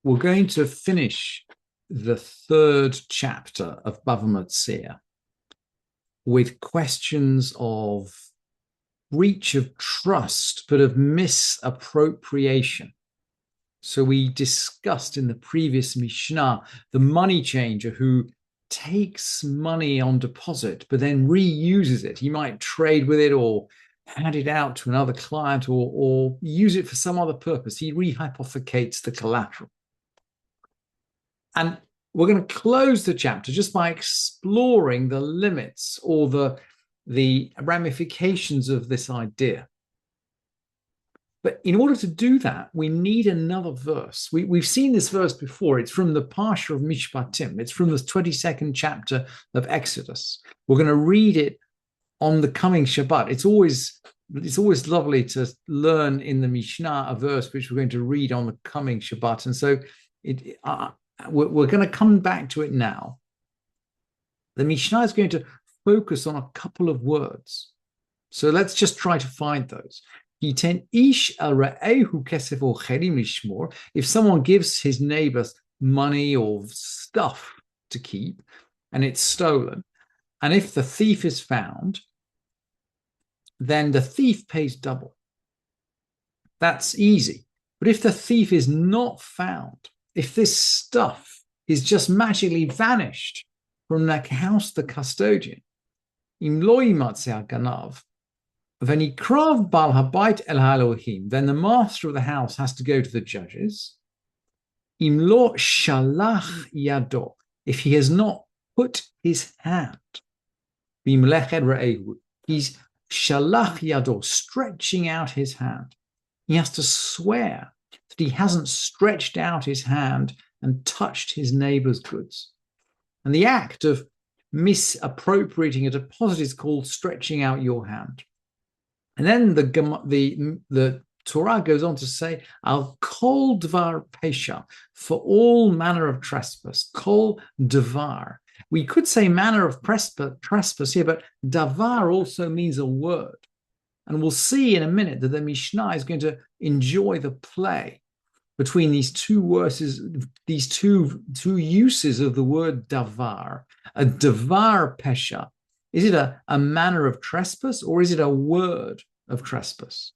We're going to finish the third chapter of Bava Metzia with questions of breach of trust, but of misappropriation. So we discussed in the previous Mishnah the money changer who takes money on deposit, but then reuses it. He might trade with it or hand it out to another client or use it for some other purpose. He rehypothecates the collateral. And we're going to close the chapter just by exploring the limits or the ramifications of this idea. But in order to do that, we need another verse. We've seen this verse before. It's from the Parsha of Mishpatim. It's from the 22nd chapter of Exodus. We're going to read it on the coming Shabbat. It's always lovely to learn in the Mishnah a verse which we're going to read on the coming Shabbat. And so we're going to come back to it now. The Mishnah is going to focus on a couple of words. So let's just try to find those. If someone gives his neighbor money or stuff to keep and it's stolen, and if the thief is found, then the thief pays double. That's easy. But if the thief is not found, if this stuff is just magically vanished from the house, the custodian, im lo yimatzeh ganav, v'nikrav bal habayit el ha'elohim, then the master of the house has to go to the judges. Im lo shalach yado, if he has not put his hand, b'imlech ed ra'ehu, he's shalach yado, stretching out his hand. He has to swear that he hasn't stretched out his hand and touched his neighbor's goods. And the act of misappropriating a deposit is called stretching out your hand. And then the Torah goes on to say, al kol dvar pesha, for all manner of trespass, kol dvar. We could say manner of trespass here, but davar also means a word. And we'll see in a minute that the Mishnah is going to enjoy the play between these two verses, these two uses of the word davar. A davar pesha, is it a manner of trespass or is it a word of trespass?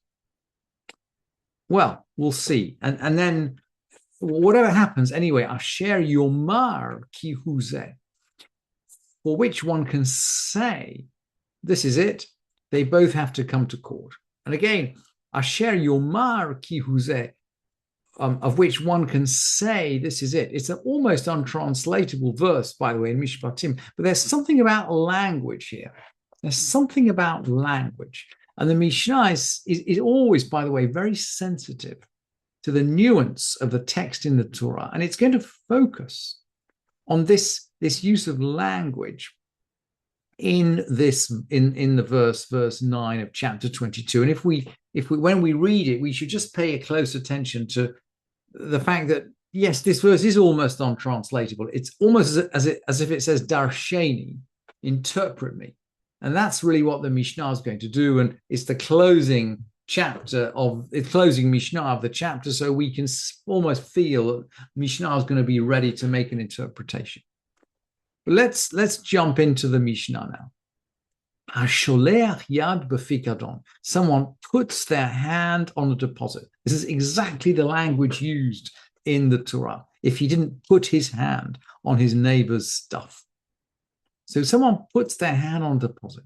Well, we'll see. And then whatever happens, anyway, asher yomar ki hu zeh, for which one can say, this is it. They both have to come to court. And again, asher yomar ki hu zeh, of which one can say, this is it. It's an almost untranslatable verse, by the way, in Mishpatim, but there's something about language here. There's something about language. And the Mishnah is always, by the way, very sensitive to the nuance of the text in the Torah. And it's going to focus on this use of language in the verse 9 of chapter 22. And if we when we read it, we should just pay a close attention to the fact that, yes, this verse is almost untranslatable. It's almost as if it says darsheni, interpret me. And that's really what the Mishnah is going to do. And it's the closing Mishnah of the chapter. So we can almost feel that Mishnah is going to be ready to make an interpretation. But let's jump into the Mishnah now. Hasholeach yad b'fikadon. Someone puts their hand on a deposit. This is exactly the language used in the Torah. If he didn't put his hand on his neighbor's stuff. So someone puts their hand on deposit.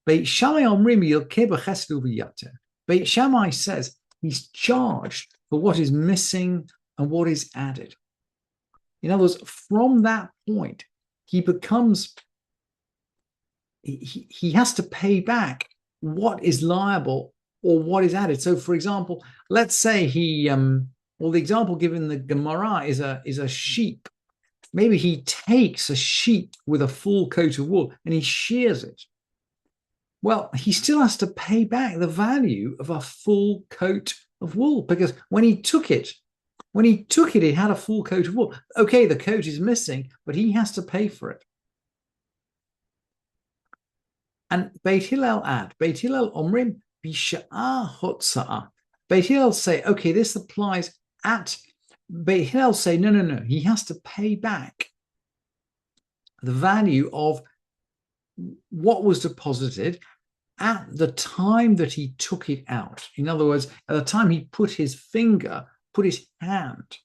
Beit Shammai omrim yilkeh b'chesed u'b'yater. Beit Shammai says he's charged for what is missing and what is added. In other words, from that point, he has to pay back what is liable or what is added. So, for example, let's say the example given in the Gemara is a sheep. Maybe he takes a sheep with a full coat of wool and he shears it. Well, he still has to pay back the value of a full coat of wool because when he took it, it had a full coat of wool. Okay, the coat is missing, but he has to pay for it. And Beit Hillel omrim b'sha'ah hotza'ah. Beit Hillel say, okay, this applies at Beit Hillel say, no, he has to pay back the value of what was deposited at the time that he took it out. In other words, at the time he put his hand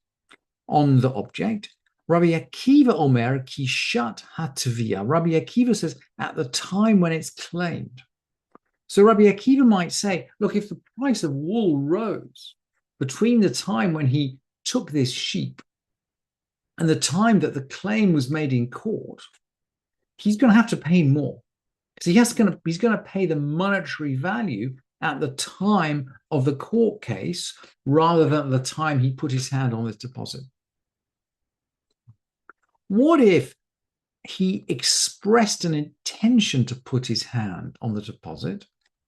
on the object. Rabbi Akiva Omer Kishat Hatvia. Rabbi Akiva says at the time when it's claimed. So Rabbi Akiva might say, look, if the price of wool rose between the time when he took this sheep and the time that the claim was made in court, he's going to have to pay more. So he's going to pay the monetary value at the time of the court case rather than at the time he put his hand on this deposit. What if he expressed an intention to put his hand on the deposit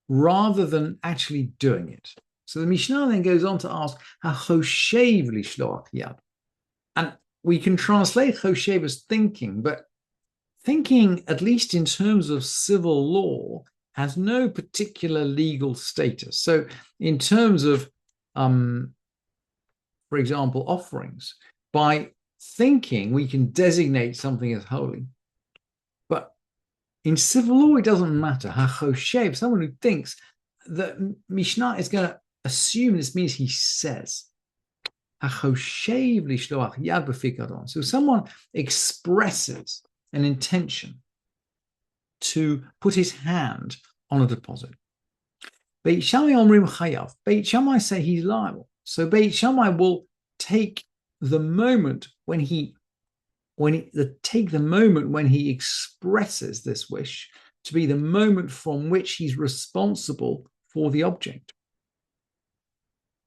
rather than actually doing it? So the Mishnah then goes on to ask, HaChoshev lishloach yad. And we can translate Choshev as thinking, but thinking, at least in terms of civil law, has no particular legal status. So in terms of, for example, offerings, by thinking, we can designate something as holy. But in civil law, it doesn't matter. HaChoshev, someone who thinks, that Mishnah is going to assume this means he says. HaChoshev lishloach yad b'fikadon. So someone expresses an intention to put his hand on a deposit. Beit Shammai omrim chayav. Beit Shammai say he's liable. So Beit Shammai will take the moment when he expresses this wish to be the moment from which he's responsible for the object.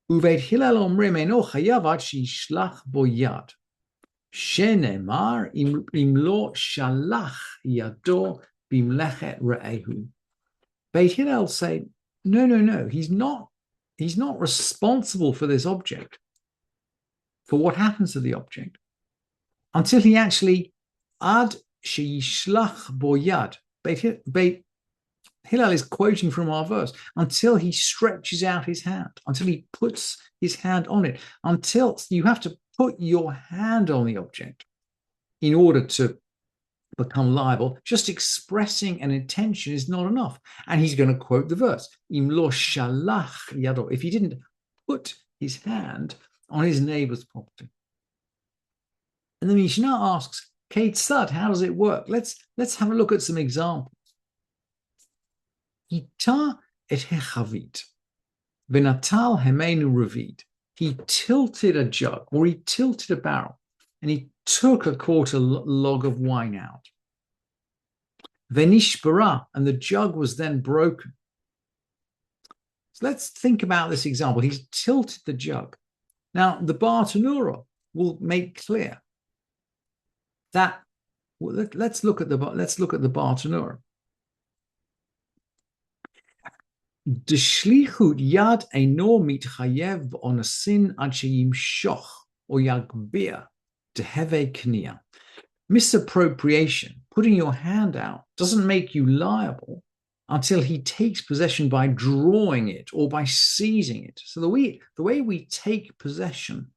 Ubeit Hillel omrim eno chayav ad sheishlach bo yad. Shenemar im lo shalach yado bimlechet re'ehu. Beit Hillel say, no, he's not responsible for this object, for what happens to the object, until he actually ad sheishlach bo yad. Beit Hillel is quoting from our verse, until he stretches out his hand, until he puts his hand on it, until you have to put your hand on the object in order to become liable. Just expressing an intention is not enough. And he's going to quote the verse, Im lo shalach yado, if he didn't put his hand on his neighbor's property. And the Mishnah asks, Keitzad, how does it work? Let's have a look at some examples. Ita et hechavit, v'natal hemenu revid. He tilted a jug, or he tilted a barrel, and he took a quarter log of wine out. Venishbara, and the jug was then broken. So let's think about this example. He's tilted the jug. Now, the Bartanura will make clear that. Well, let's look at the Bartanura. Deshlichut yad eino mitchayev onasin ad sheyimshoch or yagbir teheve kniya. Misappropriation, putting your hand out, doesn't make you liable until he takes possession by drawing it or by seizing it. So the way we take possession,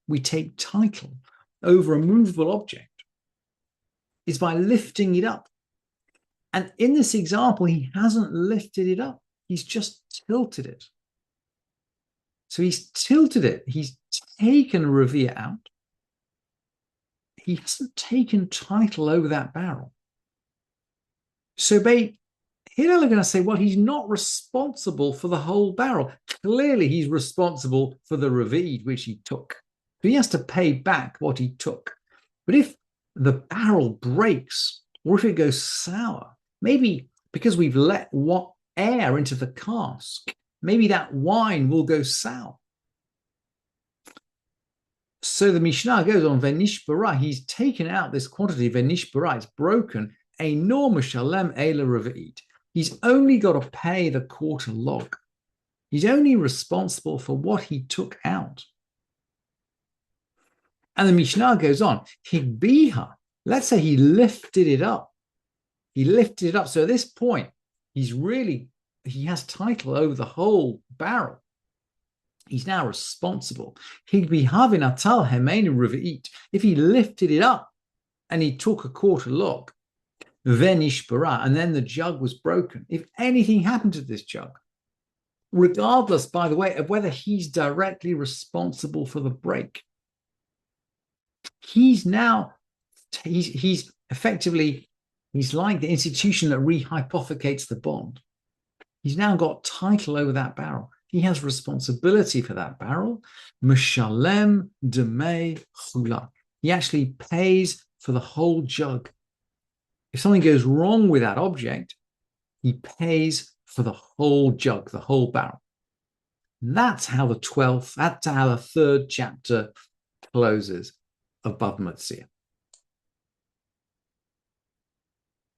we take title over a movable object, is by lifting it up. And in this example, he hasn't lifted it up. He's just tilted it. So he's tilted it. He's taken Revere out. He hasn't taken title over that barrel. So Beit Hillel are going to say, well, he's not responsible for the whole barrel. Clearly, he's responsible for the Revid, which he took. So he has to pay back what he took. But if the barrel breaks, or if it goes sour, maybe because we've let what air into the cask, maybe that wine will go sour. So the Mishnah goes on, Venishbara, he's taken out this quantity, Venishbara, it's broken, Eino Mishalem Eila Reveid. He's only got to pay the quarter log. He's only responsible for what he took out. And the Mishnah goes on, Higbiha, let's say he lifted it up. He lifted it up. So at this point, he has title over the whole barrel. He's now responsible. He'd be having atal hemenu revi'it. If he lifted it up and he took a quarter log, then ishbara, and then the jug was broken. If anything happened to this jug, regardless, by the way, of whether he's directly responsible for the break, he's effectively, he's like the institution that rehypothecates the bond. He's now got title over that barrel. He has responsibility for that barrel. Mishalem demei chula. He actually pays for the whole jug. If something goes wrong with that object, he pays for the whole jug, the whole barrel. That's how the 3rd chapter closes of Bava Metzia.